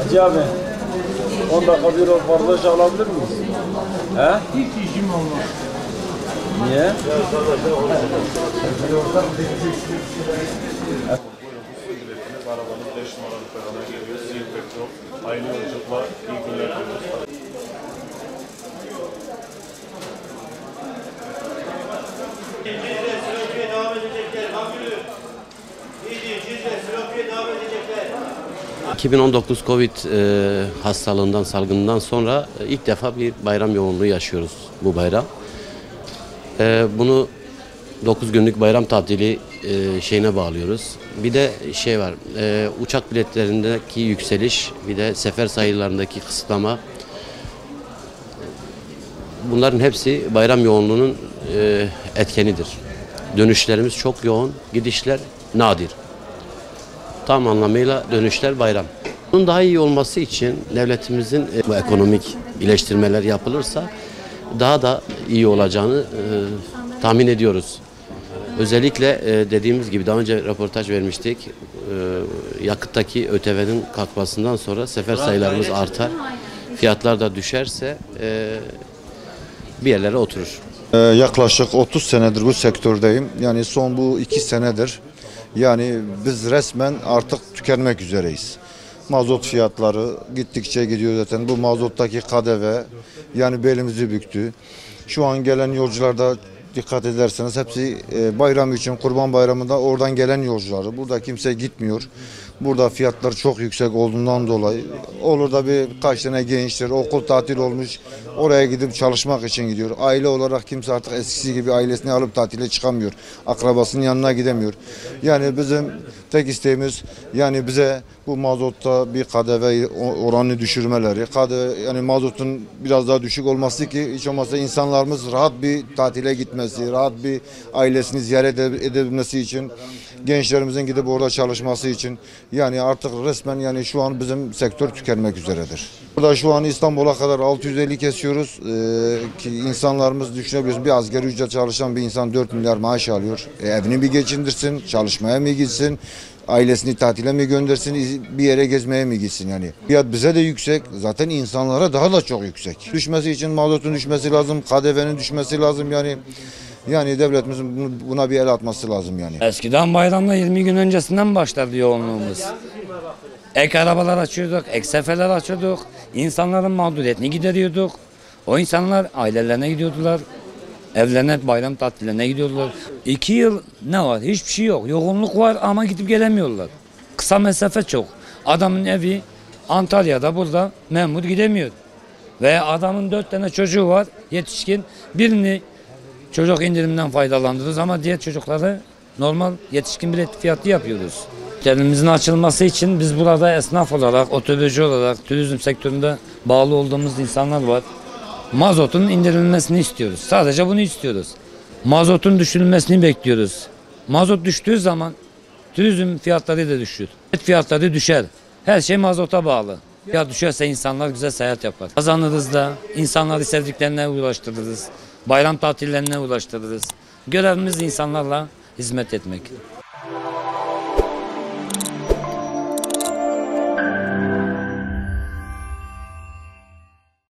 Hacı abi, 10 dakika bir röportaj alabilir miyiz? He? Hiç işim olmaz. Niye? Arabanın 5 numaralı perona geliyor. Sil petrol. Aynı yolculukla iyi günler diliyoruz. Cizre, Silopi'ye devam edecekler. Bangülü. İyice Cizre, Silopi'ye devam edecekler. 2019 Covid hastalığından, salgından sonra ilk defa bir bayram yoğunluğu yaşıyoruz bu bayram. Bunu 9 günlük bayram tatili şeyine bağlıyoruz. Bir de şey var, uçak biletlerindeki yükseliş, bir de sefer sayılarındaki kısıtlama. Bunların hepsi bayram yoğunluğunun etkenidir. Dönüşlerimiz çok yoğun, gidişler nadir. Tam anlamıyla dönüşler bayram. Bunun daha iyi olması için devletimizin bu ekonomik iyileştirmeler yapılırsa daha da iyi olacağını tahmin ediyoruz. Özellikle dediğimiz gibi daha önce röportaj vermiştik. Yakıttaki ÖTV'nin kalkmasından sonra sefer sayılarımız artar. Fiyatlar da düşerse bir yerlere oturur. Yaklaşık 30 senedir bu sektördeyim. Yani son bu 2 senedir. Yani biz resmen artık tükenmek üzereyiz. Mazot fiyatları gittikçe gidiyor zaten. Bu mazottaki KDV yani belimizi büktü. Şu an gelen yolcularda dikkat ederseniz hepsi bayram için, Kurban Bayramı'nda oradan gelen yolcuları. Burada kimse gitmiyor. Burada fiyatlar çok yüksek olduğundan dolayı olur da birkaç tane gençler okul tatil olmuş oraya gidip çalışmak için gidiyor. Aile olarak kimse artık eskisi gibi ailesini alıp tatile çıkamıyor. Akrabasının yanına gidemiyor. Yani bizim tek isteğimiz yani bize bu mazotta bir KDV oranını düşürmeleri, yani mazotun biraz daha düşük olması ki hiç olmazsa insanlarımız rahat bir tatile gitmesi, rahat bir ailesini ziyaret edebilmesi için, gençlerimizin gidip orada çalışması için yani artık resmen yani şu an bizim sektör tükenmek üzeredir. Burada şu an İstanbul'a kadar 650 kesiyoruz ki insanlarımız düşünebiliyorsun bir asgari ücret çalışan bir insan 4 milyar maaş alıyor. Evini mi geçindirsin, çalışmaya mı gitsin? Ailesini tatile mi göndersin, bir yere gezmeye mi gitsin yani. Fiyat bize de yüksek, zaten insanlara daha da çok yüksek. Düşmesi için mazotun düşmesi lazım, KDV'nin düşmesi lazım yani. Yani devletimizin buna bir el atması lazım yani. Eskiden bayramda 20 gün öncesinden başladı yoğunluğumuz. Ek arabalar açıyorduk, ek seferler açıyorduk. İnsanların mağduriyetini gideriyorduk. O insanlar ailelerine gidiyordular. Evlerine, bayram tatillerine gidiyorlar. 2 yıl ne var? Hiçbir şey yok. Yoğunluk var ama gidip gelemiyorlar. Kısa mesafe çok. Adamın evi Antalya'da, burada memur gidemiyor. Ve adamın 4 tane çocuğu var, yetişkin. Birini çocuk indirimden faydalandırırız ama diğer çocukları normal yetişkin bilet fiyatı yapıyoruz. Elimizin açılması için biz burada esnaf olarak, otobüsçü olarak, turizm sektöründe bağlı olduğumuz insanlar var. Mazotun indirilmesini istiyoruz. Sadece bunu istiyoruz. Mazotun düşürülmesini bekliyoruz. Mazot düştüğü zaman turizm fiyatları da düşür. Et fiyatları düşer. Her şey mazota bağlı. Fiyat düşerse insanlar güzel seyahat yapar. Kazanırız da insanları sevdiklerine ulaştırırız. Bayram tatillerine ulaştırırız. Görevimiz insanlarla hizmet etmek.